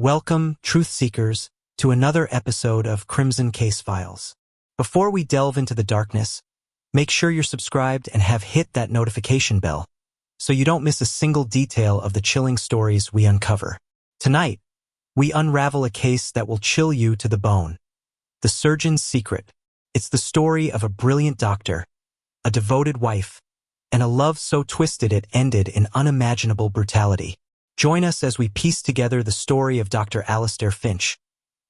Welcome, truth seekers, to another episode of Crimson Case Files. Before we delve into the darkness, make sure you're subscribed and have hit that notification bell so you don't miss a single detail of the chilling stories we uncover. Tonight, we unravel a case that will chill you to the bone. The Surgeon's Secret. It's the story of a brilliant doctor, a devoted wife, and a love so twisted it ended in unimaginable brutality. Join us as we piece together the story of Dr. Alastair Finch,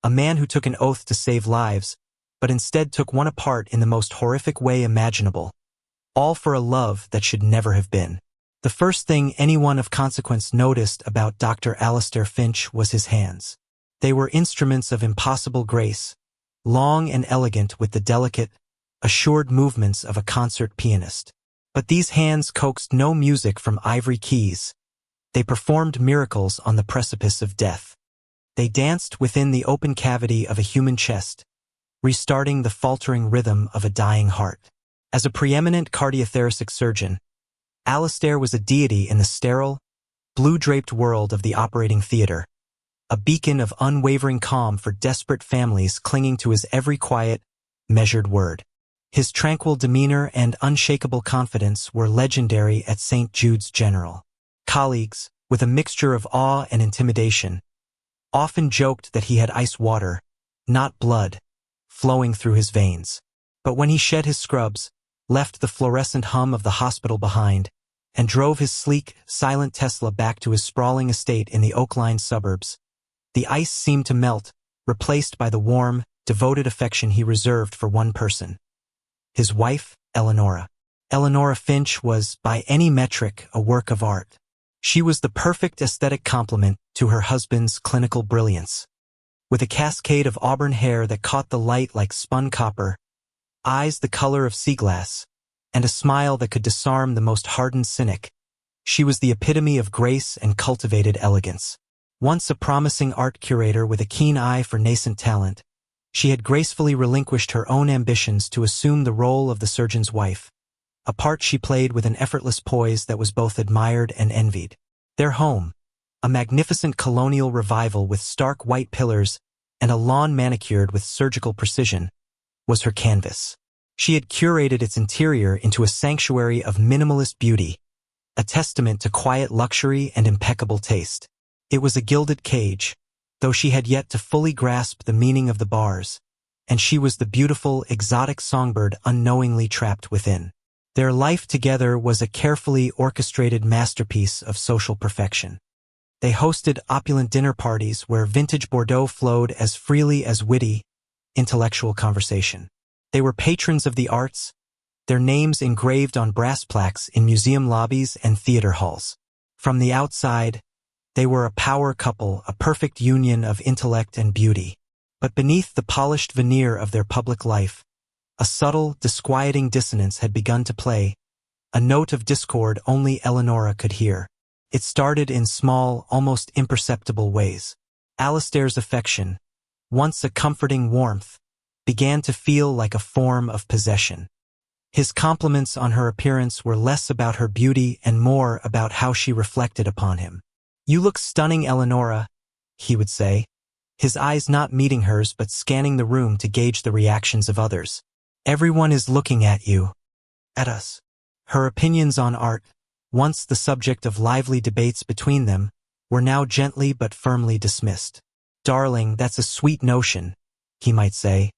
a man who took an oath to save lives, but instead took one apart in the most horrific way imaginable, all for a love that should never have been. The first thing anyone of consequence noticed about Dr. Alastair Finch was his hands. They were instruments of impossible grace, long and elegant with the delicate, assured movements of a concert pianist. But these hands coaxed no music from ivory keys. They performed miracles on the precipice of death. They danced within the open cavity of a human chest, restarting the faltering rhythm of a dying heart. As a preeminent cardiothoracic surgeon, Alastair was a deity in the sterile, blue-draped world of the operating theater, a beacon of unwavering calm for desperate families clinging to his every quiet, measured word. His tranquil demeanor and unshakable confidence were legendary at St. Jude's General. Colleagues, with a mixture of awe and intimidation, often joked that he had ice water, not blood, flowing through his veins. But when he shed his scrubs, left the fluorescent hum of the hospital behind, and drove his sleek, silent Tesla back to his sprawling estate in the oak-lined suburbs, the ice seemed to melt, replaced by the warm, devoted affection he reserved for one person: his wife, Eleonora. Eleonora Finch was, by any metric, a work of art. She was the perfect aesthetic complement to her husband's clinical brilliance. With a cascade of auburn hair that caught the light like spun copper, eyes the color of sea glass, and a smile that could disarm the most hardened cynic, she was the epitome of grace and cultivated elegance. Once a promising art curator with a keen eye for nascent talent, she had gracefully relinquished her own ambitions to assume the role of the surgeon's wife, a part she played with an effortless poise that was both admired and envied. Their home, a magnificent colonial revival with stark white pillars and a lawn manicured with surgical precision, was her canvas. She had curated its interior into a sanctuary of minimalist beauty, a testament to quiet luxury and impeccable taste. It was a gilded cage, though she had yet to fully grasp the meaning of the bars, and she was the beautiful, exotic songbird unknowingly trapped within. Their life together was a carefully orchestrated masterpiece of social perfection. They hosted opulent dinner parties where vintage Bordeaux flowed as freely as witty, intellectual conversation. They were patrons of the arts, their names engraved on brass plaques in museum lobbies and theater halls. From the outside, they were a power couple, a perfect union of intellect and beauty. But beneath the polished veneer of their public life, a subtle, disquieting dissonance had begun to play, a note of discord only Eleonora could hear. It started in small, almost imperceptible ways. Alastair's affection, once a comforting warmth, began to feel like a form of possession. His compliments on her appearance were less about her beauty and more about how she reflected upon him. "You look stunning, Eleonora," he would say, his eyes not meeting hers but scanning the room to gauge the reactions of others. "Everyone is looking at you. At us." Her opinions on art, once the subject of lively debates between them, were now gently but firmly dismissed. "Darling, that's a sweet notion," he might say.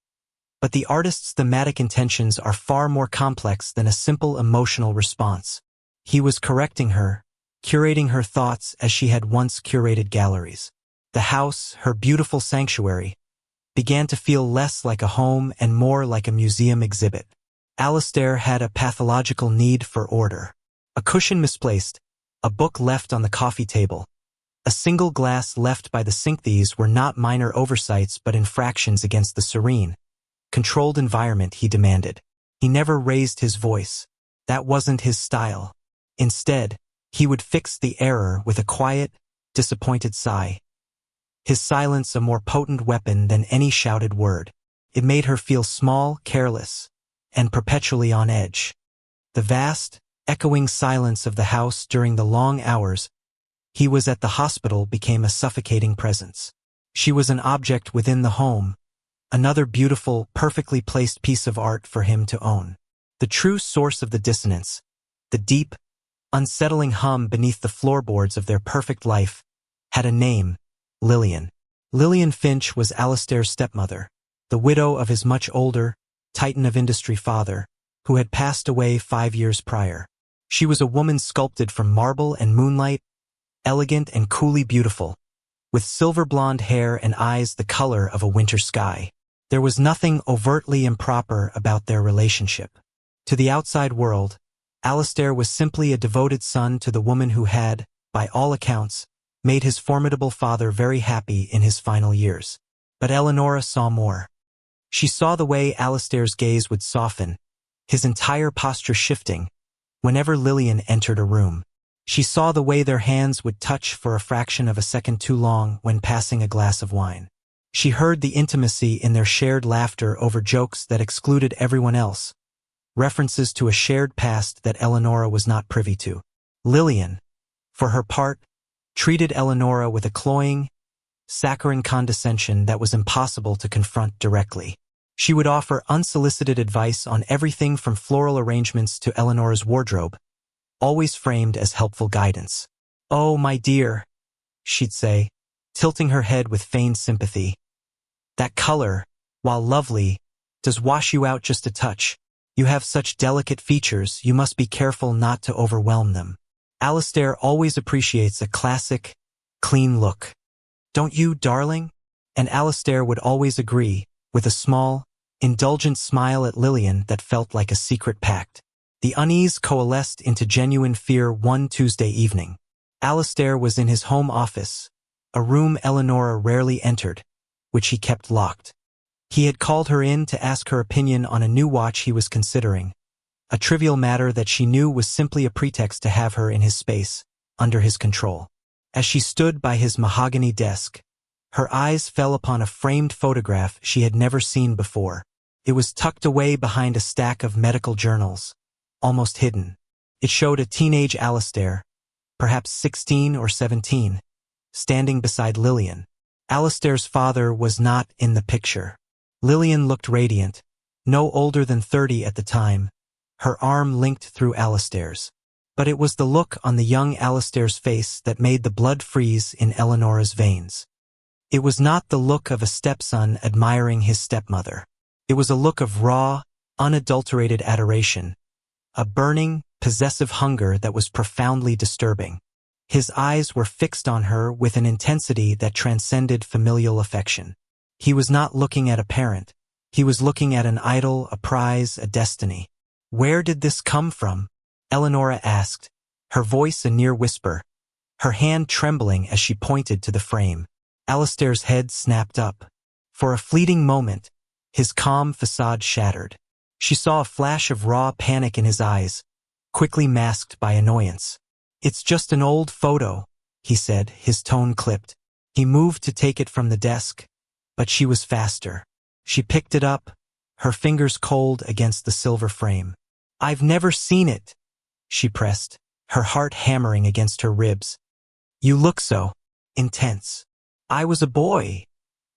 But the artist's thematic intentions are far more complex than a simple emotional response. He was correcting her, curating her thoughts as she had once curated galleries. The house, her beautiful sanctuary, began to feel less like a home and more like a museum exhibit. Alastair had a pathological need for order. A cushion misplaced, a book left on the coffee table, a single glass left by the sink. These were not minor oversights but infractions against the serene, controlled environment he demanded. He never raised his voice. That wasn't his style. Instead, he would fix the error with a quiet, disappointed sigh. His silence a more potent weapon than any shouted word. It made her feel small, careless, and perpetually on edge. The vast, echoing silence of the house during the long hours he was at the hospital became a suffocating presence. She was an object within the home, another beautiful, perfectly placed piece of art for him to own. The true source of the dissonance, the deep, unsettling hum beneath the floorboards of their perfect life, had a name: Lillian. Lillian Finch was Alistair's stepmother, the widow of his much older, titan of industry father, who had passed away 5 years prior. She was a woman sculpted from marble and moonlight, elegant and coolly beautiful, with silver blonde hair and eyes the color of a winter sky. There was nothing overtly improper about their relationship. To the outside world, Alistair was simply a devoted son to the woman who had, by all accounts, made his formidable father very happy in his final years. But Eleonora saw more. She saw the way Alistair's gaze would soften, his entire posture shifting, whenever Lillian entered a room. She saw the way their hands would touch for a fraction of a second too long when passing a glass of wine. She heard the intimacy in their shared laughter over jokes that excluded everyone else, references to a shared past that Eleonora was not privy to. Lillian, for her part, treated Eleonora with a cloying, saccharine condescension that was impossible to confront directly. She would offer unsolicited advice on everything from floral arrangements to Eleonora's wardrobe, always framed as helpful guidance. "Oh, my dear," she'd say, tilting her head with feigned sympathy. "That color, while lovely, does wash you out just a touch. You have such delicate features, you must be careful not to overwhelm them. Alistair always appreciates a classic, clean look. Don't you, darling?" And Alistair would always agree, with a small, indulgent smile at Lillian that felt like a secret pact. The unease coalesced into genuine fear one Tuesday evening. Alistair was in his home office, a room Eleonora rarely entered, which he kept locked. He had called her in to ask her opinion on a new watch he was considering, a trivial matter that she knew was simply a pretext to have her in his space, under his control. As she stood by his mahogany desk, her eyes fell upon a framed photograph she had never seen before. It was tucked away behind a stack of medical journals, almost hidden. It showed a teenage Alistair, perhaps 16 or 17, standing beside Lillian. Alistair's father was not in the picture. Lillian looked radiant, no older than 30 at the time, her arm linked through Alistair's. But it was the look on the young Alistair's face that made the blood freeze in Eleonora's veins. It was not the look of a stepson admiring his stepmother. It was a look of raw, unadulterated adoration, a burning, possessive hunger that was profoundly disturbing. His eyes were fixed on her with an intensity that transcended familial affection. He was not looking at a parent. He was looking at an idol, a prize, a destiny. "Where did this come from?" Eleonora asked, her voice a near whisper, her hand trembling as she pointed to the frame. Alistair's head snapped up. For a fleeting moment, his calm facade shattered. She saw a flash of raw panic in his eyes, quickly masked by annoyance. "It's just an old photo," he said, his tone clipped. He moved to take it from the desk, but she was faster. She picked it up, her fingers cold against the silver frame. "I've never seen it," she pressed, her heart hammering against her ribs. "You look so intense." "I was a boy,"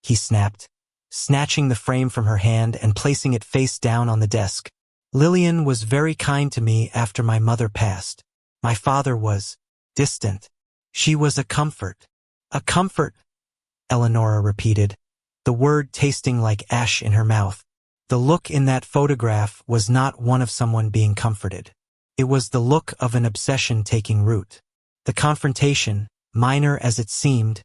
he snapped, snatching the frame from her hand and placing it face down on the desk. "Lillian was very kind to me after my mother passed. My father was distant. She was a comfort." "A comfort," Eleonora repeated, the word tasting like ash in her mouth. The look in that photograph was not one of someone being comforted. It was the look of an obsession taking root. The confrontation, minor as it seemed,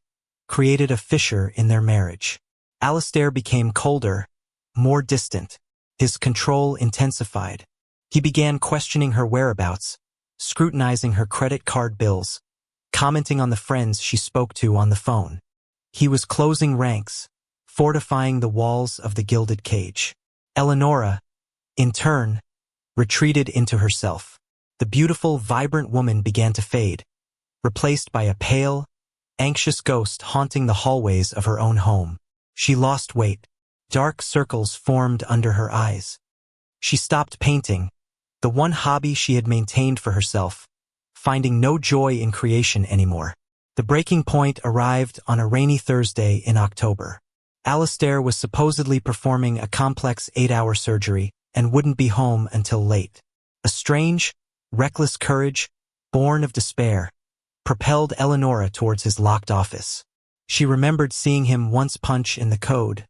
created a fissure in their marriage. Alistair became colder, more distant. His control intensified. He began questioning her whereabouts, scrutinizing her credit card bills, commenting on the friends she spoke to on the phone. He was closing ranks, fortifying the walls of the gilded cage. Eleonora, in turn, retreated into herself. The beautiful, vibrant woman began to fade, replaced by a pale, anxious ghost haunting the hallways of her own home. She lost weight. Dark circles formed under her eyes. She stopped painting, the one hobby she had maintained for herself, finding no joy in creation anymore. The breaking point arrived on a rainy Thursday in October. Alistair was supposedly performing a complex 8-hour surgery and wouldn't be home until late. A strange, reckless courage, born of despair, propelled Eleonora towards his locked office. She remembered seeing him once punch in the code,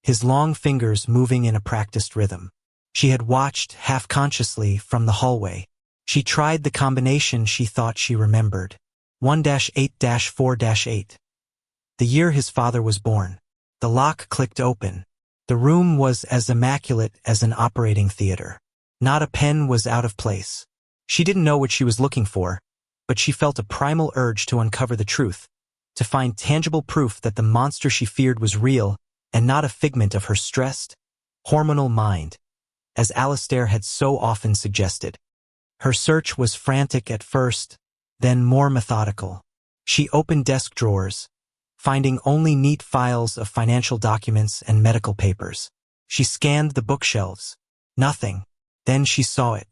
his long fingers moving in a practiced rhythm. She had watched, half-consciously, from the hallway. She tried the combination she thought she remembered. 1-8-4-8. The year his father was born. The lock clicked open. The room was as immaculate as an operating theater. Not a pen was out of place. She didn't know what she was looking for, but she felt a primal urge to uncover the truth, to find tangible proof that the monster she feared was real and not a figment of her stressed, hormonal mind, as Alistair had so often suggested. Her search was frantic at first, then more methodical. She opened desk drawers, finding only neat files of financial documents and medical papers. She scanned the bookshelves. Nothing. Then she saw it.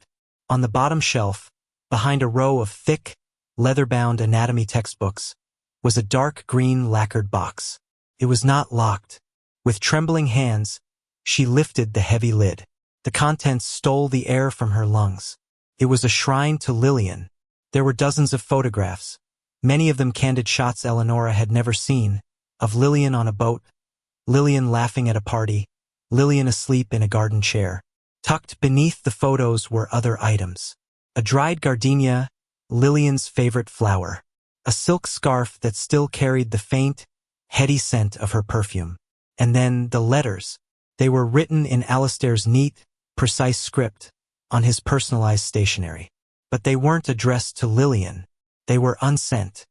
On the bottom shelf, behind a row of thick, leather-bound anatomy textbooks, was a dark green lacquered box. It was not locked. With trembling hands, she lifted the heavy lid. The contents stole the air from her lungs. It was a shrine to Lillian. There were dozens of photographs, many of them candid shots Eleonora had never seen, of Lillian on a boat, Lillian laughing at a party, Lillian asleep in a garden chair. Tucked beneath the photos were other items. A dried gardenia, Lillian's favorite flower. A silk scarf that still carried the faint, heady scent of her perfume. And then the letters. They were written in Alistair's neat, precise script, on his personalized stationery. But they weren't addressed to Lillian. They were unsent.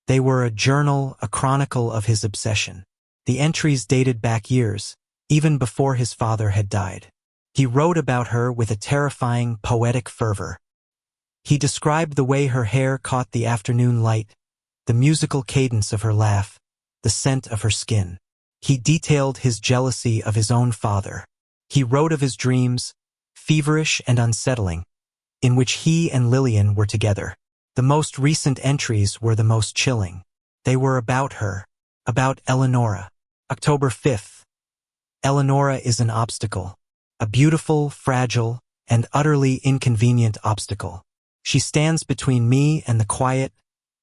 They were a journal, a chronicle of his obsession. The entries dated back years, even before his father had died. He wrote about her with a terrifying, poetic fervor. He described the way her hair caught the afternoon light, the musical cadence of her laugh, the scent of her skin. He detailed his jealousy of his own father. He wrote of his dreams, feverish and unsettling, in which he and Lillian were together. The most recent entries were the most chilling. They were about her, about Eleonora. October 5th. Eleonora is an obstacle. A beautiful, fragile, and utterly inconvenient obstacle. She stands between me and the quiet,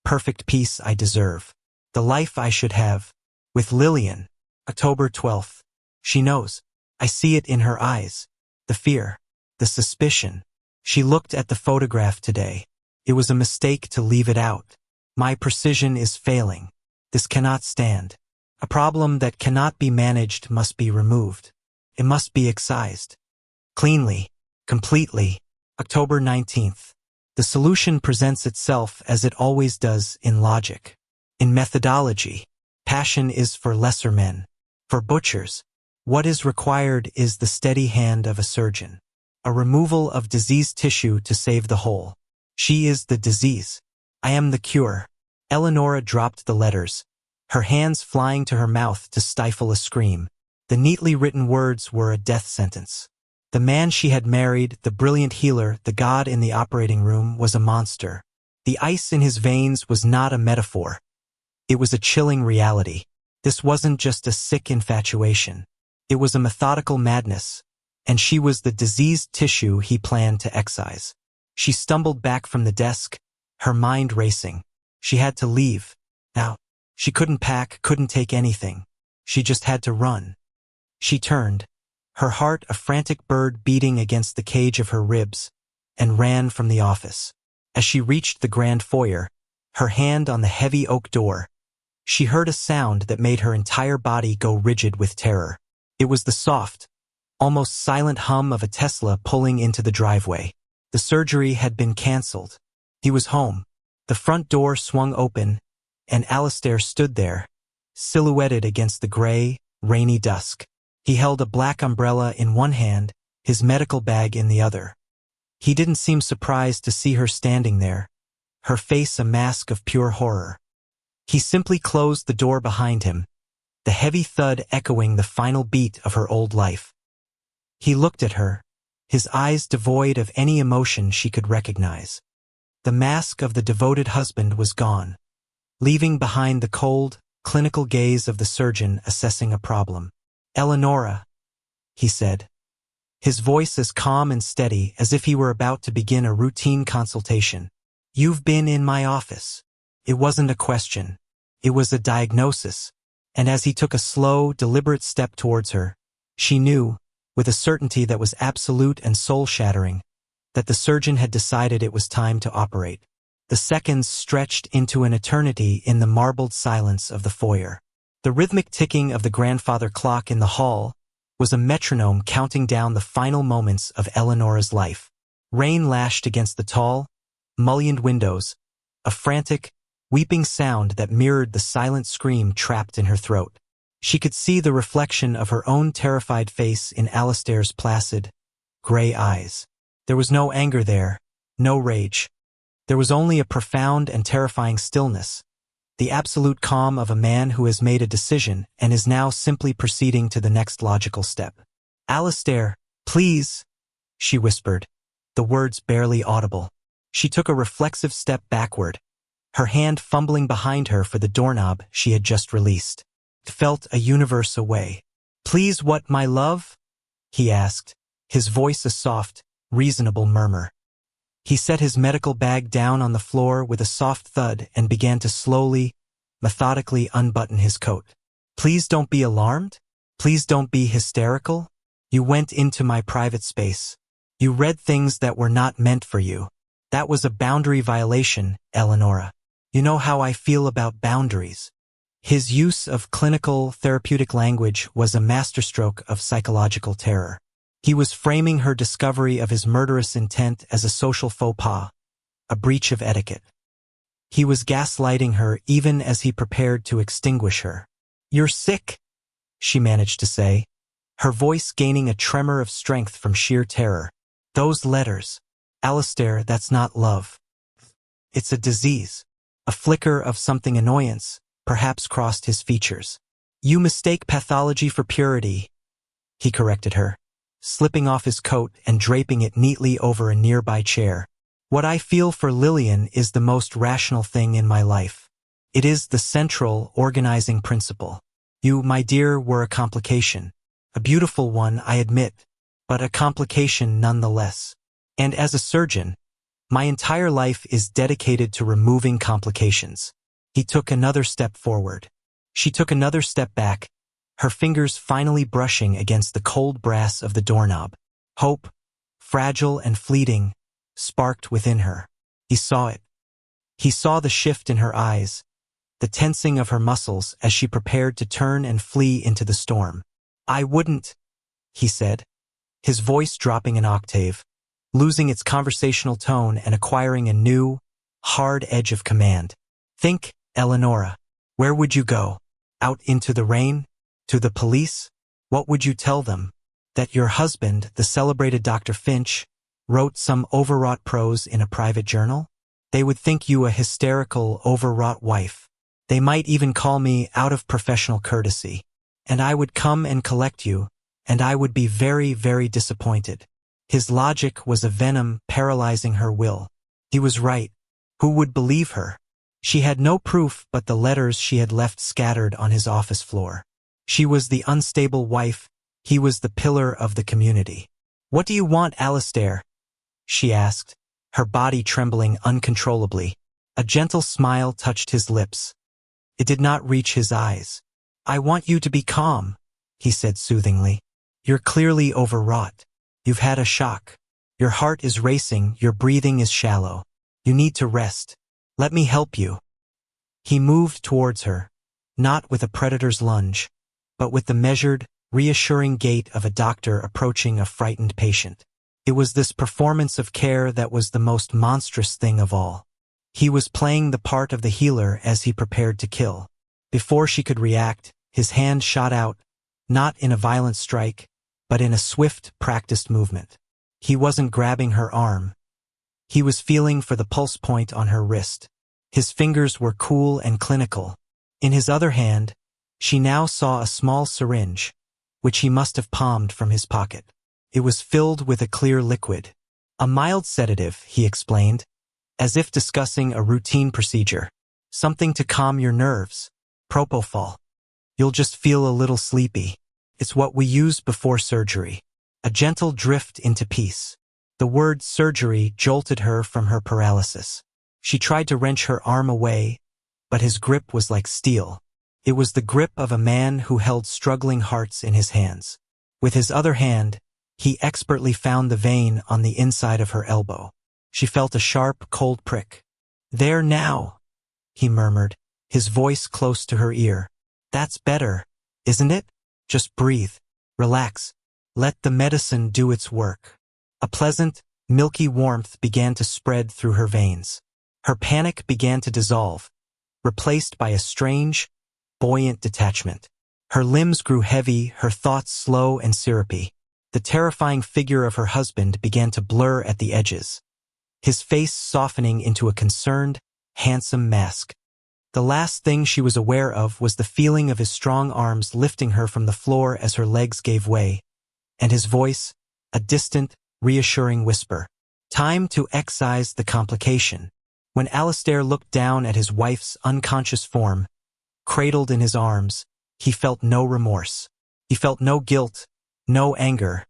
perfect peace I deserve. The life I should have. With Lillian. October 12th. She knows. I see it in her eyes. The fear. The suspicion. She looked at the photograph today. It was a mistake to leave it out. My precision is failing. This cannot stand. A problem that cannot be managed must be removed. It must be excised. Cleanly. Completely. October 19th. The solution presents itself as it always does in logic. In methodology. Passion is for lesser men. For butchers. What is required is the steady hand of a surgeon. A removal of diseased tissue to save the whole. She is the disease. I am the cure. Eleonora dropped the letters, her hands flying to her mouth to stifle a scream. The neatly written words were a death sentence. The man she had married, the brilliant healer, the god in the operating room, was a monster. The ice in his veins was not a metaphor. It was a chilling reality. This wasn't just a sick infatuation. It was a methodical madness, and she was the diseased tissue he planned to excise. She stumbled back from the desk, her mind racing. She had to leave. Now, she couldn't pack, couldn't take anything. She just had to run. She turned, her heart a frantic bird beating against the cage of her ribs, and ran from the office. As she reached the grand foyer, her hand on the heavy oak door, she heard a sound that made her entire body go rigid with terror. It was the soft, almost silent hum of a Tesla pulling into the driveway. The surgery had been cancelled. He was home. The front door swung open, and Alistair stood there, silhouetted against the gray, rainy dusk. He held a black umbrella in one hand, his medical bag in the other. He didn't seem surprised to see her standing there, her face a mask of pure horror. He simply closed the door behind him, the heavy thud echoing the final beat of her old life. He looked at her, his eyes devoid of any emotion she could recognize. The mask of the devoted husband was gone. leaving behind the cold, clinical gaze of the surgeon assessing a problem. "Eleonora," he said, his voice as calm and steady as if he were about to begin a routine consultation. "You've been in my office." It wasn't a question. It was a diagnosis, and as he took a slow, deliberate step towards her, she knew, with a certainty that was absolute and soul-shattering, that the surgeon had decided it was time to operate. The seconds stretched into an eternity in the marbled silence of the foyer. The rhythmic ticking of the grandfather clock in the hall was a metronome counting down the final moments of Eleonora's life. Rain lashed against the tall, mullioned windows, a frantic, weeping sound that mirrored the silent scream trapped in her throat. She could see the reflection of her own terrified face in Alistair's placid, gray eyes. There was no anger there, no rage. There was only a profound and terrifying stillness, the absolute calm of a man who has made a decision and is now simply proceeding to the next logical step. "Alistair, please," she whispered, the words barely audible. She took a reflexive step backward, her hand fumbling behind her for the doorknob she had just released. It felt a universe away. "Please what, my love?" he asked, his voice a soft, reasonable murmur. He set his medical bag down on the floor with a soft thud and began to slowly, methodically unbutton his coat. "Please don't be alarmed. Please don't be hysterical. You went into my private space. You read things that were not meant for you. That was a boundary violation, Eleonora. You know how I feel about boundaries." His use of clinical, therapeutic language was a masterstroke of psychological terror. He was framing her discovery of his murderous intent as a social faux pas, a breach of etiquette. He was gaslighting her even as he prepared to extinguish her. "You're sick," she managed to say, her voice gaining a tremor of strength from sheer terror. "Those letters. Alistair, that's not love. It's a disease." A flicker of something annoyance perhaps crossed his features. "You mistake pathology for purity," he corrected her, slipping off his coat and draping it neatly over a nearby chair. "What I feel for Lillian is the most rational thing in my life. It is the central, organizing principle. You, my dear, were a complication. A beautiful one, I admit, but a complication nonetheless. And as a surgeon, my entire life is dedicated to removing complications." He took another step forward. She took another step back, her fingers finally brushing against the cold brass of the doorknob. Hope, fragile and fleeting, sparked within her. He saw it. He saw the shift in her eyes, the tensing of her muscles as she prepared to turn and flee into the storm. "I wouldn't," he said, his voice dropping an octave, losing its conversational tone and acquiring a new, hard edge of command. "Think, Eleonora. Where would you go? Out into the rain? To the police? What would you tell them? That your husband, the celebrated Dr. Finch, wrote some overwrought prose in a private journal? They would think you a hysterical, overwrought wife. They might even call me out of professional courtesy. And I would come and collect you, and I would be very, very disappointed." His logic was a venom paralyzing her will. He was right. Who would believe her? She had no proof but the letters she had left scattered on his office floor. She was the unstable wife, he was the pillar of the community. "What do you want, Alistair?" she asked, her body trembling uncontrollably. A gentle smile touched his lips. It did not reach his eyes. "I want you to be calm," he said soothingly. "You're clearly overwrought. You've had a shock. Your heart is racing, your breathing is shallow. You need to rest. Let me help you." He moved towards her, not with a predator's lunge, but with the measured, reassuring gait of a doctor approaching a frightened patient. It was this performance of care that was the most monstrous thing of all. He was playing the part of the healer as he prepared to kill. Before she could react, his hand shot out, not in a violent strike, but in a swift, practiced movement. He wasn't grabbing her arm. He was feeling for the pulse point on her wrist. His fingers were cool and clinical. In his other hand, she now saw a small syringe, which he must have palmed from his pocket. It was filled with a clear liquid. "A mild sedative," he explained, as if discussing a routine procedure. Something to calm your nerves. Propofol. You'll just feel a little sleepy. It's what we use before surgery. A gentle drift into peace. The word surgery jolted her from her paralysis. She tried to wrench her arm away, but his grip was like steel. It was the grip of a man who held struggling hearts in his hands. With his other hand, he expertly found the vein on the inside of her elbow. She felt a sharp, cold prick. "There now," he murmured, his voice close to her ear. "That's better, isn't it? Just breathe. Relax. Let the medicine do its work." A pleasant, milky warmth began to spread through her veins. Her panic began to dissolve, replaced by a strange, buoyant detachment. Her limbs grew heavy, her thoughts slow and syrupy. The terrifying figure of her husband began to blur at the edges, his face softening into a concerned, handsome mask. The last thing she was aware of was the feeling of his strong arms lifting her from the floor as her legs gave way, and his voice, a distant, reassuring whisper. Time to excise the complication. When Alistair looked down at his wife's unconscious form, cradled in his arms, he felt no remorse. He felt no guilt, no anger,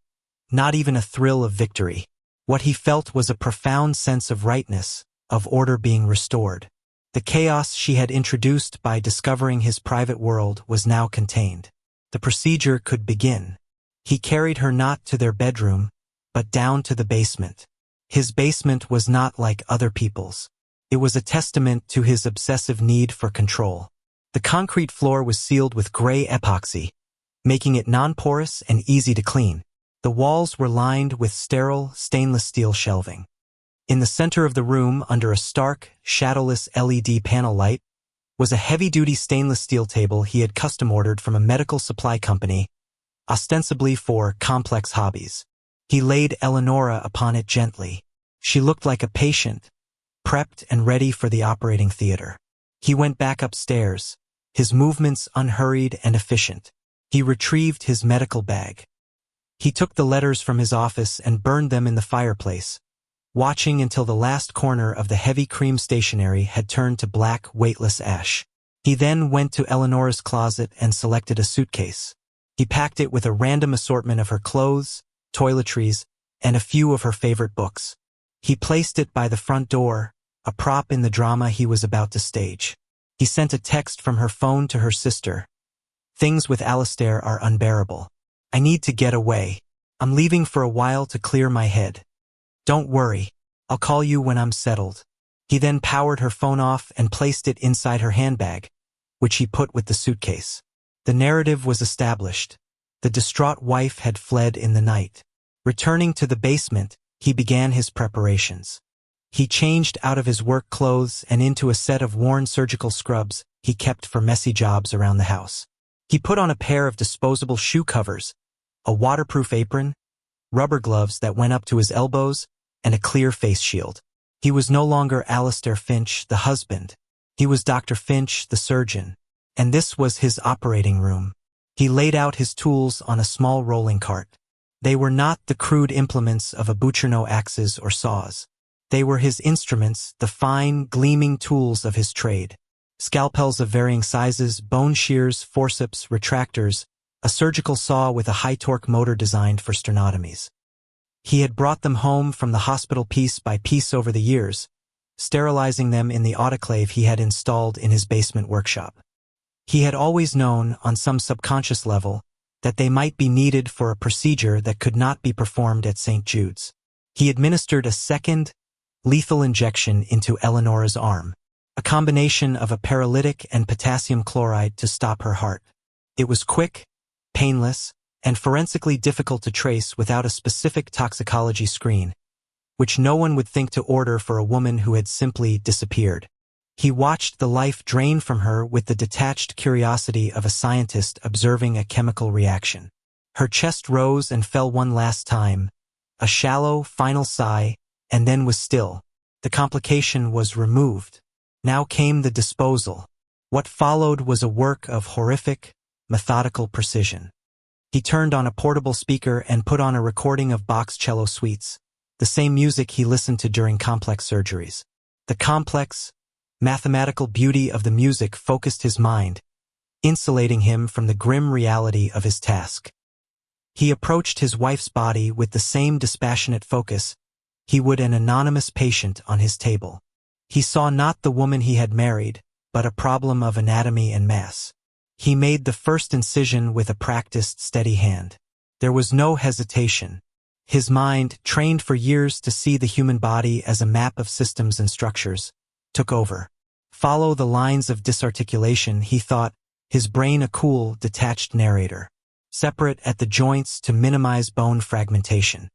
not even a thrill of victory. What he felt was a profound sense of rightness, of order being restored. The chaos she had introduced by discovering his private world was now contained. The procedure could begin. He carried her not to their bedroom, but down to the basement. His basement was not like other people's. It was a testament to his obsessive need for control. The concrete floor was sealed with gray epoxy, making it non-porous and easy to clean. The walls were lined with sterile, stainless steel shelving. In the center of the room, under a stark, shadowless LED panel light, was a heavy-duty stainless steel table he had custom-ordered from a medical supply company, ostensibly for complex hobbies. He laid Eleonora upon it gently. She looked like a patient, prepped and ready for the operating theater. He went back upstairs, his movements unhurried and efficient. He retrieved his medical bag. He took the letters from his office and burned them in the fireplace, watching until the last corner of the heavy cream stationery had turned to black, weightless ash. He then went to Eleonora's closet and selected a suitcase. He packed it with a random assortment of her clothes, toiletries, and a few of her favorite books. He placed it by the front door, a prop in the drama he was about to stage. He sent a text from her phone to her sister. "Things with Alistair are unbearable. I need to get away. I'm leaving for a while to clear my head. Don't worry, I'll call you when I'm settled." He then powered her phone off and placed it inside her handbag, which he put with the suitcase. The narrative was established. The distraught wife had fled in the night. Returning to the basement, he began his preparations. He changed out of his work clothes and into a set of worn surgical scrubs he kept for messy jobs around the house. He put on a pair of disposable shoe covers, a waterproof apron, rubber gloves that went up to his elbows, and a clear face shield. He was no longer Alistair Finch, the husband. He was Dr. Finch, the surgeon. And this was his operating room. He laid out his tools on a small rolling cart. They were not the crude implements of a butcher axes or saws. They were his instruments, the fine, gleaming tools of his trade. Scalpels of varying sizes, bone shears, forceps, retractors, a surgical saw with a high-torque motor designed for sternotomies. He had brought them home from the hospital piece by piece over the years, sterilizing them in the autoclave he had installed in his basement workshop. He had always known, on some subconscious level, that they might be needed for a procedure that could not be performed at St. Jude's. He administered a second, lethal injection into Eleonora's arm, a combination of a paralytic and potassium chloride to stop her heart. It was quick, painless, and forensically difficult to trace without a specific toxicology screen, which no one would think to order for a woman who had simply disappeared. He watched the life drain from her with the detached curiosity of a scientist observing a chemical reaction. Her chest rose and fell one last time, a shallow, final sigh, and then was still. The complication was removed. Now came the disposal. What followed was a work of horrific, methodical precision. He turned on a portable speaker and put on a recording of Bach's cello suites, the same music he listened to during complex surgeries. The complex, Mathematical beauty of the music focused his mind, insulating him from the grim reality of his task. He approached his wife's body with the same dispassionate focus he would an anonymous patient on his table. He saw not the woman he had married, but a problem of anatomy and mass. He made the first incision with a practiced, steady hand. There was no hesitation. His mind, trained for years to see the human body as a map of systems and structures, took over. Follow the lines of disarticulation, he thought, his brain a cool, detached narrator, separate at the joints to minimize bone fragmentation.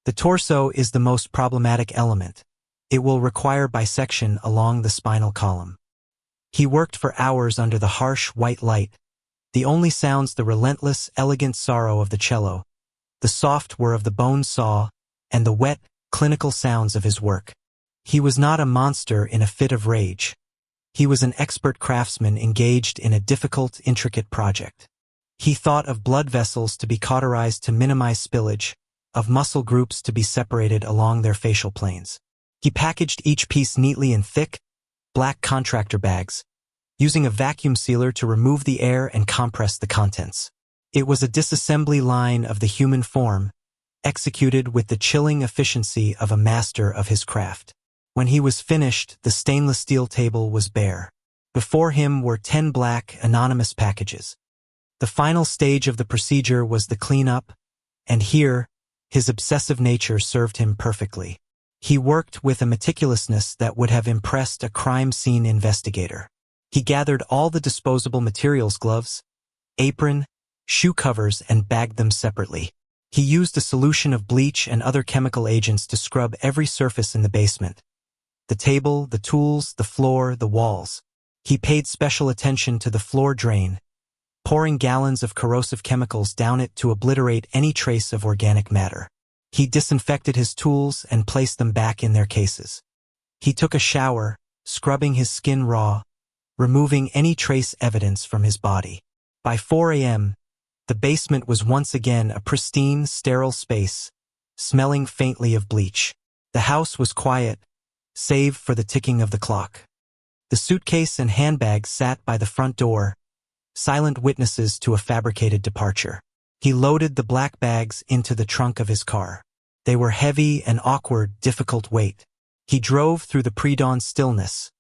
The torso is the most problematic element. It will require bisection along the spinal column. He worked for hours under the harsh white light, the only sounds the relentless, elegant sorrow of the cello, the soft whir of the bone saw, and the wet, clinical sounds of his work. He was not a monster in a fit of rage. He was an expert craftsman engaged in a difficult, intricate project. He thought of blood vessels to be cauterized to minimize spillage, of muscle groups to be separated along their facial planes. He packaged each piece neatly in thick, black contractor bags, using a vacuum sealer to remove the air and compress the contents. It was a disassembly line of the human form, executed with the chilling efficiency of a master of his craft. When he was finished, the stainless steel table was bare. Before him were 10 black, anonymous packages. The final stage of the procedure was the cleanup, and here, his obsessive nature served him perfectly. He worked with a meticulousness that would have impressed a crime scene investigator. He gathered all the disposable materials, gloves, apron, shoe covers, and bagged them separately. He used a solution of bleach and other chemical agents to scrub every surface in the basement. The table, the tools, the floor, the walls. He paid special attention to the floor drain, pouring gallons of corrosive chemicals down it to obliterate any trace of organic matter. He disinfected his tools and placed them back in their cases. He took a shower, scrubbing his skin raw, removing any trace evidence from his body. By 4 a.m., the basement was once again a pristine, sterile space, smelling faintly of bleach. The house was quiet, save for the ticking of the clock. The suitcase and handbag sat by the front door, silent witnesses to a fabricated departure. He loaded the black bags into the trunk of his car. They were heavy and awkward, difficult weight. He drove through the pre-dawn stillness,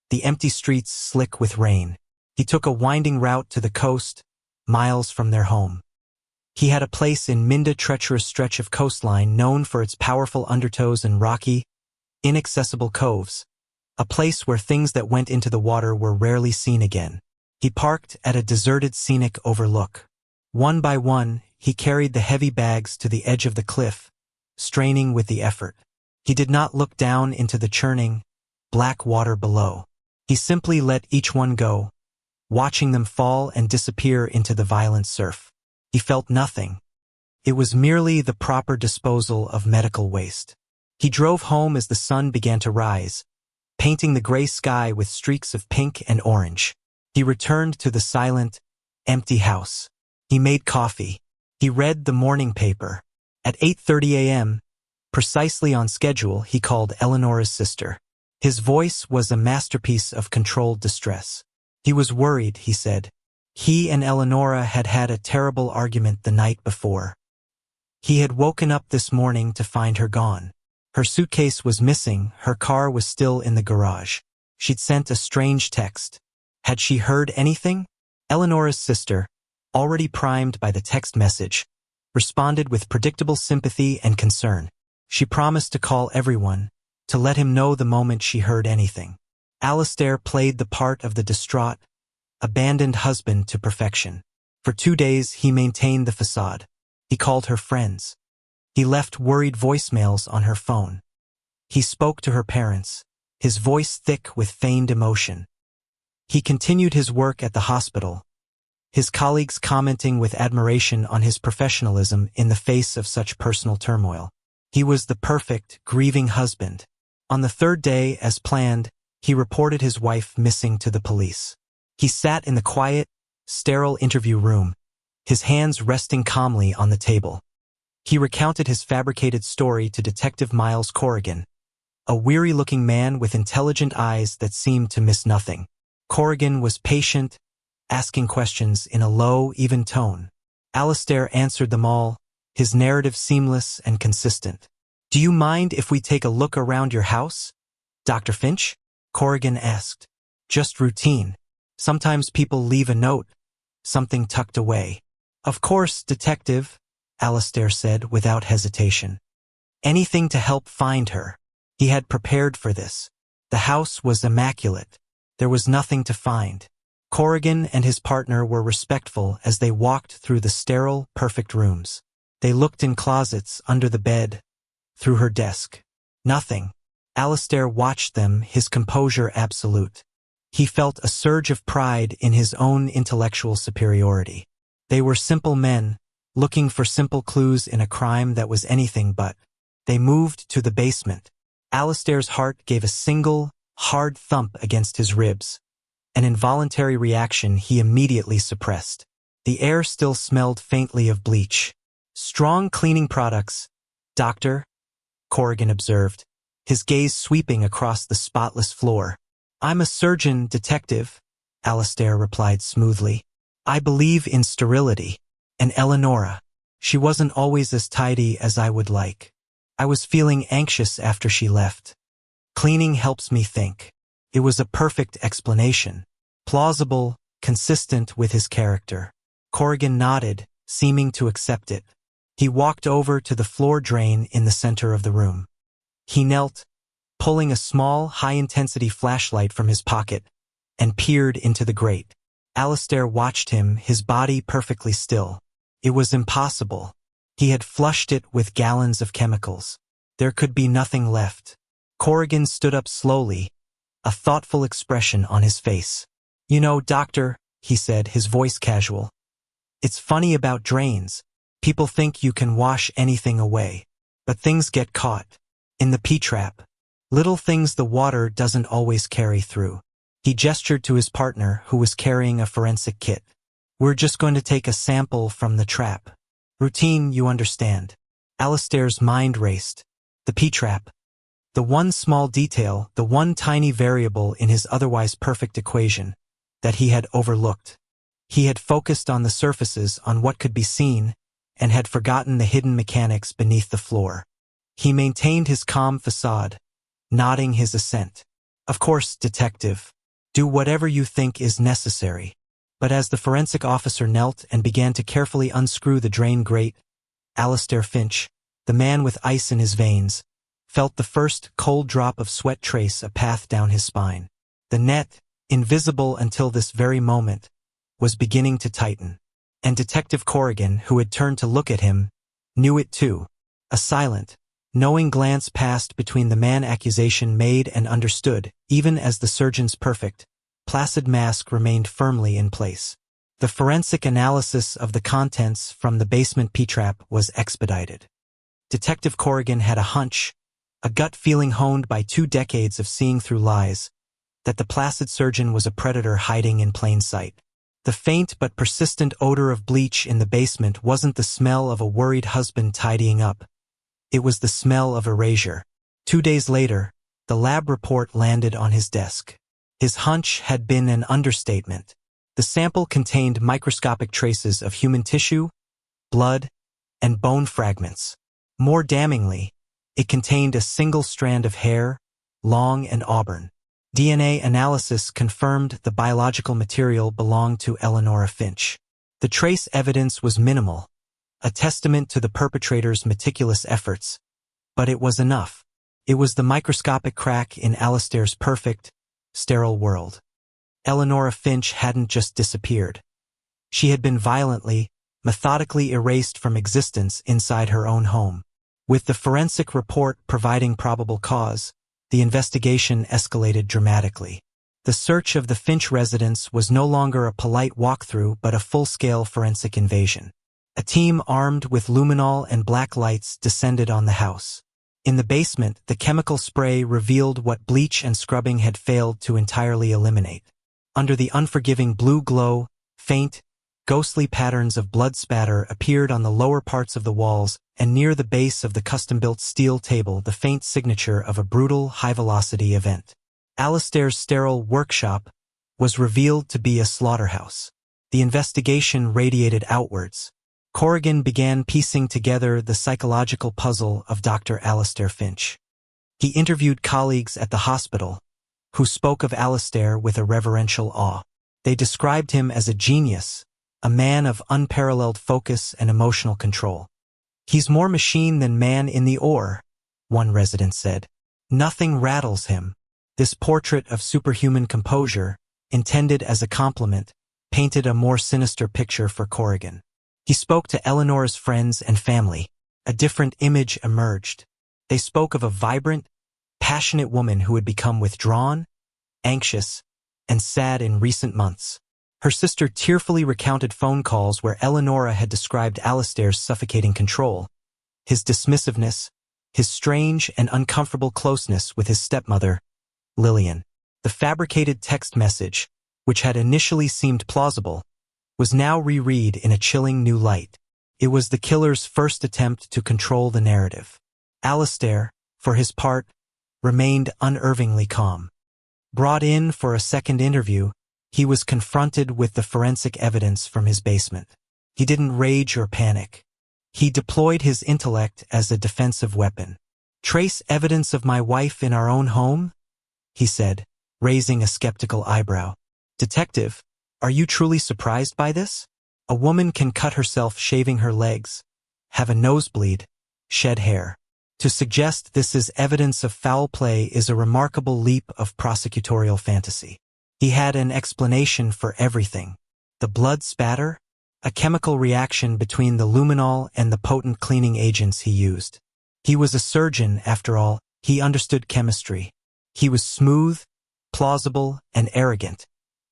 the empty streets slick with rain. He took a winding route to the coast, miles from their home. He had a place in Minda, treacherous stretch of coastline known for its powerful undertows and rocky, inaccessible coves, a place where things that went into the water were rarely seen again. He parked at a deserted scenic overlook. One by one, he carried the heavy bags to the edge of the cliff, straining with the effort. He did not look down into the churning, black water below. He simply let each one go, watching them fall and disappear into the violent surf. He felt nothing. It was merely the proper disposal of medical waste. He drove home as the sun began to rise, painting the gray sky with streaks of pink and orange. He returned to the silent, empty house. He made coffee. He read the morning paper. At 8:30 a.m., precisely on schedule, he called Eleonora's sister. His voice was a masterpiece of controlled distress. He was worried, he said. He and Eleonora had had a terrible argument the night before. He had woken up this morning to find her gone. Her suitcase was missing, her car was still in the garage. She'd sent a strange text. Had she heard anything? Eleonora's sister, already primed by the text message, responded with predictable sympathy and concern. She promised to call everyone, to let him know the moment she heard anything. Alistair played the part of the distraught, abandoned husband to perfection. For 2 days he maintained the facade. He called her friends. He left worried voicemails on her phone. He spoke to her parents, his voice thick with feigned emotion. He continued his work at the hospital, his colleagues commenting with admiration on his professionalism in the face of such personal turmoil. He was the perfect, grieving husband. On the 3rd day, as planned, he reported his wife missing to the police. He sat in the quiet, sterile interview room, his hands resting calmly on the table. He recounted his fabricated story to Detective Miles Corrigan, a weary-looking man with intelligent eyes that seemed to miss nothing. Corrigan was patient, asking questions in a low, even tone. Alistair answered them all, his narrative seamless and consistent. "Do you mind if we take a look around your house, Dr. Finch?" Corrigan asked. "Just routine. Sometimes people leave a note, something tucked away." "Of course, Detective," Alistair said without hesitation. Anything to help find her. He had prepared for this. The house was immaculate. There was nothing to find. Corrigan and his partner were respectful as they walked through the sterile, perfect rooms. They looked in closets, under the bed, through her desk. Nothing. Alistair watched them, his composure absolute. He felt a surge of pride in his own intellectual superiority. They were simple men, looking for simple clues in a crime that was anything but. They moved to the basement. Alistair's heart gave a single, hard thump against his ribs. An involuntary reaction he immediately suppressed. The air still smelled faintly of bleach. "Strong cleaning products, Doctor," Corrigan observed, his gaze sweeping across the spotless floor. "I'm a surgeon, Detective," Alistair replied smoothly. "I believe in sterility. And Eleonora, she wasn't always as tidy as I would like. I was feeling anxious after she left. Cleaning helps me think." It was a perfect explanation. Plausible, consistent with his character. Corrigan nodded, seeming to accept it. He walked over to the floor drain in the center of the room. He knelt, pulling a small, high-intensity flashlight from his pocket, and peered into the grate. Alistair watched him, his body perfectly still. It was impossible. He had flushed it with gallons of chemicals. There could be nothing left. Corrigan stood up slowly, a thoughtful expression on his face. "You know, Doctor," he said, his voice casual, "it's funny about drains. People think you can wash anything away. But things get caught. In the P-trap. Little things the water doesn't always carry through." He gestured to his partner, who was carrying a forensic kit. "We're just going to take a sample from the trap. Routine, you understand." Alistair's mind raced. The P-trap. The one small detail, the one tiny variable in his otherwise perfect equation, that he had overlooked. He had focused on the surfaces, on what could be seen, and had forgotten the hidden mechanics beneath the floor. He maintained his calm facade, nodding his assent. "Of course, Detective. Do whatever you think is necessary." But as the forensic officer knelt and began to carefully unscrew the drain grate, Alistair Finch, the man with ice in his veins, felt the first cold drop of sweat trace a path down his spine. The net, invisible until this very moment, was beginning to tighten. And Detective Corrigan, who had turned to look at him, knew it too. A silent, knowing glance passed between the man accusation made and understood, even as the surgeon's perfect, placid mask remained firmly in place. The forensic analysis of the contents from the basement P-trap was expedited. Detective Corrigan had a hunch, a gut feeling honed by 2 decades of seeing through lies, that the placid surgeon was a predator hiding in plain sight. The faint but persistent odor of bleach in the basement wasn't the smell of a worried husband tidying up. It was the smell of erasure. 2 days later, the lab report landed on his desk. His hunch had been an understatement. The sample contained microscopic traces of human tissue, blood, and bone fragments. More damningly, it contained a single strand of hair, long and auburn. DNA analysis confirmed the biological material belonged to Eleonora Finch. The trace evidence was minimal, a testament to the perpetrator's meticulous efforts, but it was enough. It was the microscopic crack in Alistair's perfect, sterile world. Eleonora Finch hadn't just disappeared. She had been violently, methodically erased from existence inside her own home. With the forensic report providing probable cause, the investigation escalated dramatically. The search of the Finch residence was no longer a polite walkthrough but a full-scale forensic invasion. A team armed with luminol and black lights descended on the house. In the basement, the chemical spray revealed what bleach and scrubbing had failed to entirely eliminate. Under the unforgiving blue glow, faint, ghostly patterns of blood spatter appeared on the lower parts of the walls, and near the base of the custom-built steel table the faint signature of a brutal, high-velocity event. Alistair's sterile workshop was revealed to be a slaughterhouse. The investigation radiated outwards. Corrigan began piecing together the psychological puzzle of Dr. Alistair Finch. He interviewed colleagues at the hospital, who spoke of Alistair with a reverential awe. They described him as a genius, a man of unparalleled focus and emotional control. "He's more machine than man in the ore," one resident said. "Nothing rattles him." This portrait of superhuman composure, intended as a compliment, painted a more sinister picture for Corrigan. He spoke to Eleanor's friends and family. A different image emerged. They spoke of a vibrant, passionate woman who had become withdrawn, anxious, and sad in recent months. Her sister tearfully recounted phone calls where Eleanora had described Alistair's suffocating control, his dismissiveness, his strange and uncomfortable closeness with his stepmother, Lillian. The fabricated text message, which had initially seemed plausible, was now reread in a chilling new light. It was the killer's first attempt to control the narrative. Alistair, for his part, remained unervingly calm. Brought in for a second interview, he was confronted with the forensic evidence from his basement. He didn't rage or panic. He deployed his intellect as a defensive weapon. "Trace evidence of my wife in our own home?" he said, raising a skeptical eyebrow. "Detective, are you truly surprised by this? A woman can cut herself shaving her legs, have a nosebleed, shed hair. To suggest this is evidence of foul play is a remarkable leap of prosecutorial fantasy." He had an explanation for everything. The blood spatter? A chemical reaction between the luminol and the potent cleaning agents he used. He was a surgeon, after all. He understood chemistry. He was smooth, plausible, and arrogant,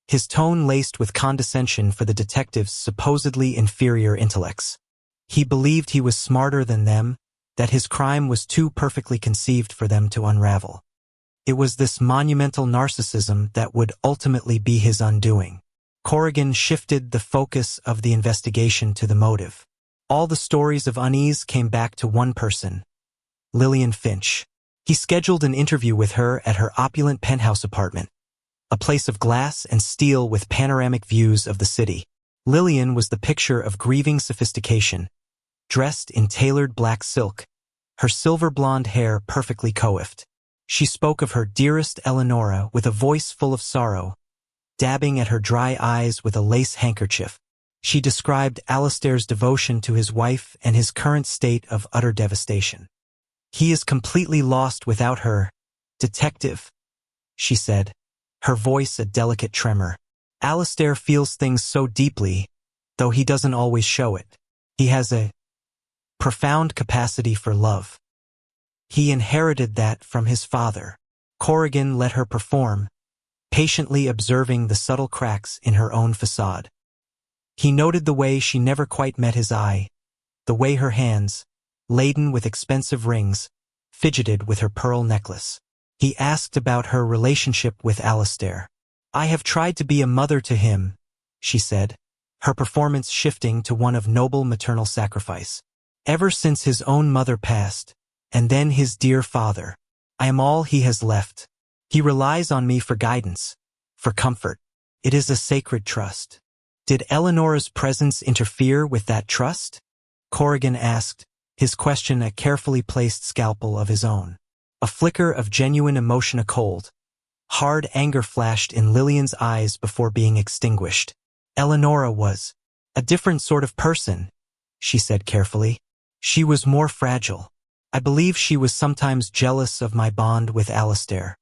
his tone laced with condescension for the detective's supposedly inferior intellects. He believed he was smarter than them, that his crime was too perfectly conceived for them to unravel. It was this monumental narcissism that would ultimately be his undoing. Corrigan shifted the focus of the investigation to the motive. All the stories of unease came back to one person, Lillian Finch. He scheduled an interview with her at her opulent penthouse apartment, a place of glass and steel with panoramic views of the city. Lillian was the picture of grieving sophistication, dressed in tailored black silk, her silver blonde hair perfectly coiffed. She spoke of her dearest Eleanora with a voice full of sorrow, dabbing at her dry eyes with a lace handkerchief. She described Alistair's devotion to his wife and his current state of utter devastation. "He is completely lost without her, detective," she said, her voice a delicate tremor. "Alistair feels things so deeply, though he doesn't always show it. He has a profound capacity for love. He inherited that from his father." Corrigan let her perform, patiently observing the subtle cracks in her own facade. He noted the way she never quite met his eye, the way her hands, laden with expensive rings, fidgeted with her pearl necklace. He asked about her relationship with Alistair. "I have tried to be a mother to him," she said, her performance shifting to one of noble maternal sacrifice. "Ever since his own mother passed, and then his dear father. I am all he has left. He relies on me for guidance, for comfort. It is a sacred trust." "Did Eleanora's presence interfere with that trust?" Corrigan asked, his question a carefully placed scalpel of his own. A flicker of genuine emotion, a cold, hard anger flashed in Lillian's eyes before being extinguished. "Eleanora was a different sort of person," she said carefully. "She was more fragile. I believe she was sometimes jealous of my bond with Alistair.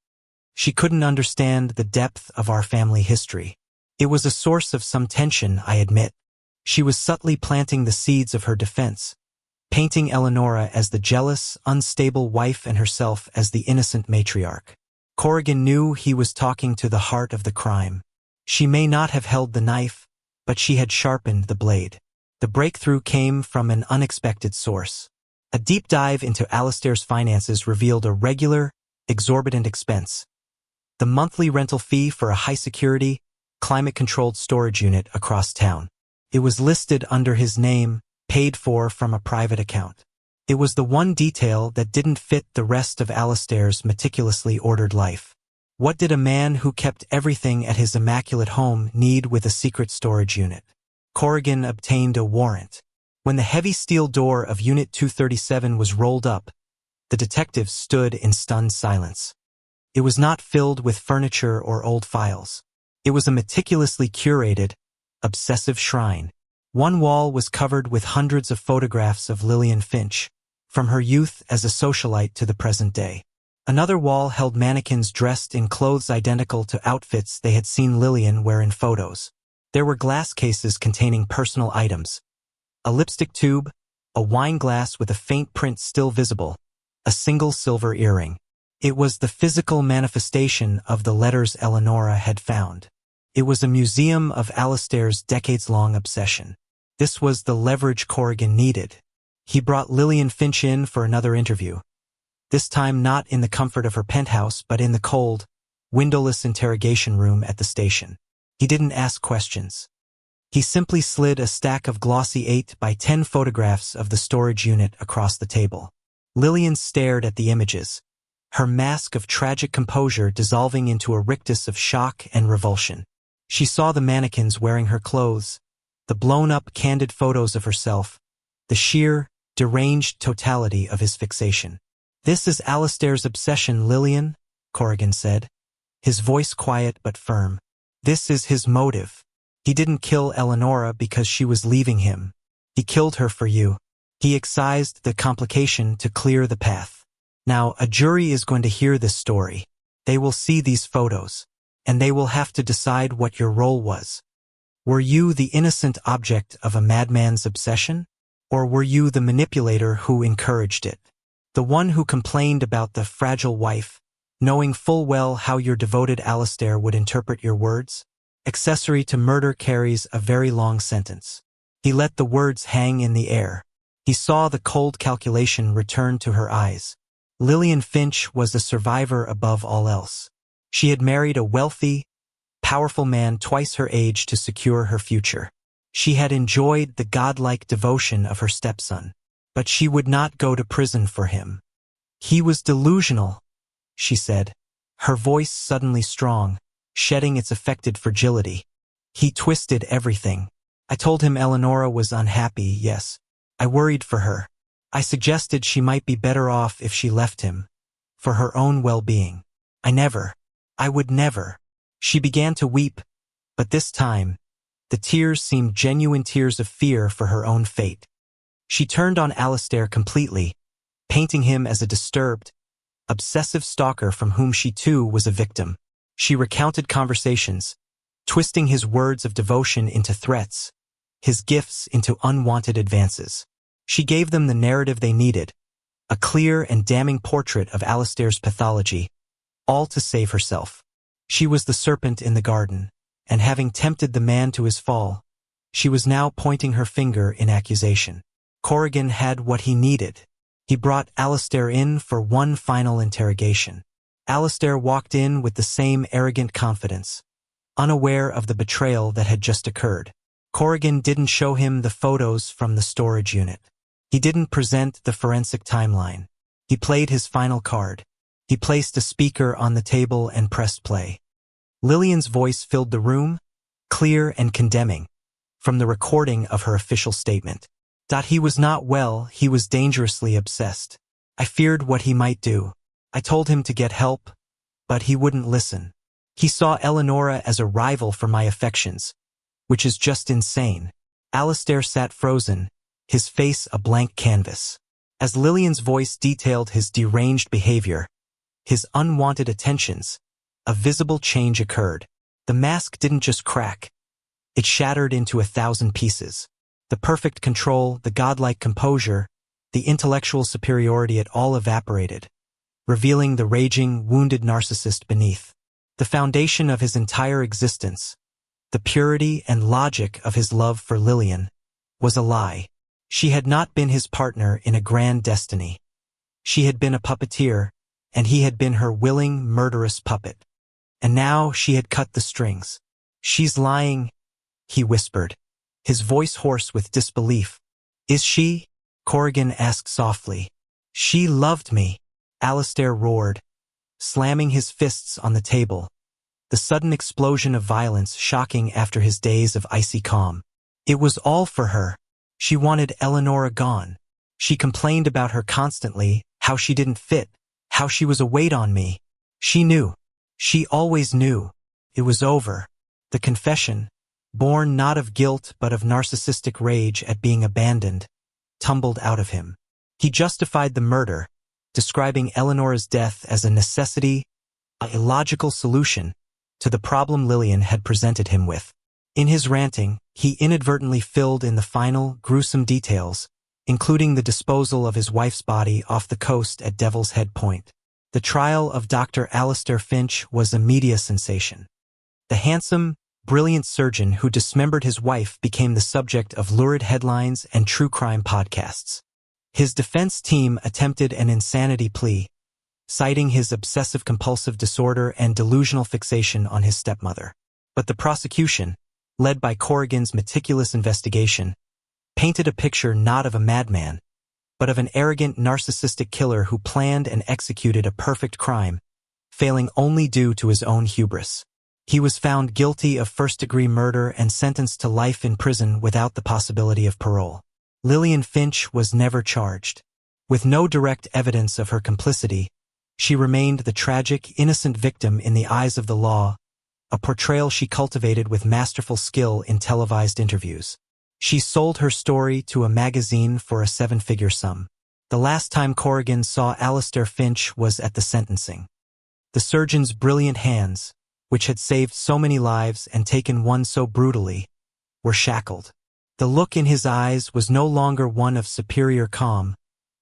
She couldn't understand the depth of our family history. It was a source of some tension, I admit. She was subtly planting the seeds of her defense, painting Eleanora as the jealous, unstable wife and herself as the innocent matriarch." Corrigan knew he was talking to the heart of the crime. She may not have held the knife, but she had sharpened the blade. The breakthrough came from an unexpected source. A deep dive into Alistair's finances revealed a regular, exorbitant expense: the monthly rental fee for a high-security, climate-controlled storage unit across town. It was listed under his name, paid for from a private account. It was the one detail that didn't fit the rest of Alistair's meticulously ordered life. What did a man who kept everything at his immaculate home need with a secret storage unit? Corrigan obtained a warrant. When the heavy steel door of Unit 237 was rolled up, the detectives stood in stunned silence. It was not filled with furniture or old files. It was a meticulously curated, obsessive shrine. One wall was covered with hundreds of photographs of Lillian Finch, from her youth as a socialite to the present day. Another wall held mannequins dressed in clothes identical to outfits they had seen Lillian wear in photos. There were glass cases containing personal items, a lipstick tube, a wine glass with a faint print still visible, a single silver earring. It was the physical manifestation of the letters Eleonora had found. It was a museum of Alistair's decades-long obsession. This was the leverage Corrigan needed. He brought Lillian Finch in for another interview, this time not in the comfort of her penthouse but in the cold, windowless interrogation room at the station. He didn't ask questions. He simply slid a stack of glossy 8 by 10 photographs of the storage unit across the table. Lillian stared at the images, her mask of tragic composure dissolving into a rictus of shock and revulsion. She saw the mannequins wearing her clothes, the blown-up candid photos of herself, the sheer, deranged totality of his fixation. "This is Alistair's obsession, Lillian," Corrigan said, his voice quiet but firm. "This is his motive. He didn't kill Eleonora because she was leaving him. He killed her for you." He excised the complication to clear the path. "Now, a jury is going to hear this story. They will see these photos, and they will have to decide what your role was. Were you the innocent object of a madman's obsession? Or were you the manipulator who encouraged it? The one who complained about the fragile wife, knowing full well how your devoted Alistair would interpret your words? Accessory to murder carries a very long sentence." He let the words hang in the air. He saw the cold calculation return to her eyes. Lillian Finch was a survivor above all else. She had married a wealthy, powerful man twice her age to secure her future. She had enjoyed the godlike devotion of her stepson, but she would not go to prison for him. "He was delusional," she said, her voice suddenly strong, shedding its affected fragility. "He twisted everything. I told him Eleonora was unhappy, yes. I worried for her. I suggested she might be better off if she left him, for her own well-being. I would never." She began to weep, but this time, the tears seemed genuine tears of fear for her own fate. She turned on Alistair completely, painting him as a disturbed, obsessive stalker from whom she too was a victim. She recounted conversations, twisting his words of devotion into threats, his gifts into unwanted advances. She gave them the narrative they needed, a clear and damning portrait of Alistair's pathology, all to save herself. She was the serpent in the garden, and having tempted the man to his fall, she was now pointing her finger in accusation. Corrigan had what he needed. He brought Alistair in for one final interrogation. Alistair walked in with the same arrogant confidence, unaware of the betrayal that had just occurred. Corrigan didn't show him the photos from the storage unit. He didn't present the forensic timeline. He played his final card. He placed a speaker on the table and pressed play. Lillian's voice filled the room, clear and condemning, from the recording of her official statement. "He was not well, he was dangerously obsessed. I feared what he might do. I told him to get help, but he wouldn't listen. He saw Eleonora as a rival for my affections, which is just insane." Alistair sat frozen, his face a blank canvas. As Lillian's voice detailed his deranged behavior, his unwanted attentions, a visible change occurred. The mask didn't just crack. It shattered into 1,000 pieces. The perfect control, the godlike composure, the intellectual superiority, it all evaporated, revealing the raging, wounded narcissist beneath. The foundation of his entire existence, the purity and logic of his love for Lillian, was a lie. She had not been his partner in a grand destiny. She had been a puppeteer, and he had been her willing, murderous puppet. And now she had cut the strings. "She's lying," he whispered, his voice hoarse with disbelief. "Is she?" Corrigan asked softly. "She loved me," Alistair roared, slamming his fists on the table, the sudden explosion of violence shocking after his days of icy calm. "It was all for her. She wanted Eleonora gone. She complained about her constantly, how she didn't fit, how she was a weight on me. She knew. She always knew. It was over." The confession, born not of guilt but of narcissistic rage at being abandoned, tumbled out of him. He justified the murder, describing Eleanor's death as a necessity, a illogical solution to the problem Lillian had presented him with. In his ranting, he inadvertently filled in the final, gruesome details, including the disposal of his wife's body off the coast at Devil's Head Point. The trial of Dr. Alistair Finch was a media sensation. The handsome, brilliant surgeon who dismembered his wife became the subject of lurid headlines and true crime podcasts. His defense team attempted an insanity plea, citing his obsessive-compulsive disorder and delusional fixation on his stepmother. But the prosecution, led by Corrigan's meticulous investigation, painted a picture not of a madman, but of an arrogant, narcissistic killer who planned and executed a perfect crime, failing only due to his own hubris. He was found guilty of first-degree murder and sentenced to life in prison without the possibility of parole. Lillian Finch was never charged. With no direct evidence of her complicity, she remained the tragic, innocent victim in the eyes of the law, a portrayal she cultivated with masterful skill in televised interviews. She sold her story to a magazine for a seven-figure sum. The last time Corrigan saw Alistair Finch was at the sentencing. The surgeon's brilliant hands, which had saved so many lives and taken one so brutally, were shackled. The look in his eyes was no longer one of superior calm,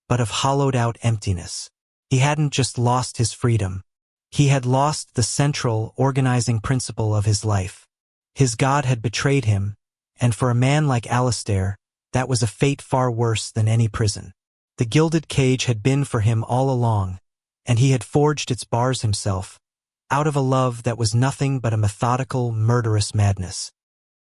but of hollowed-out emptiness. He hadn't just lost his freedom. He had lost the central, organizing principle of his life. His God had betrayed him, and for a man like Alistair, that was a fate far worse than any prison. The gilded cage had been for him all along, and he had forged its bars himself, out of a love that was nothing but a methodical, murderous madness.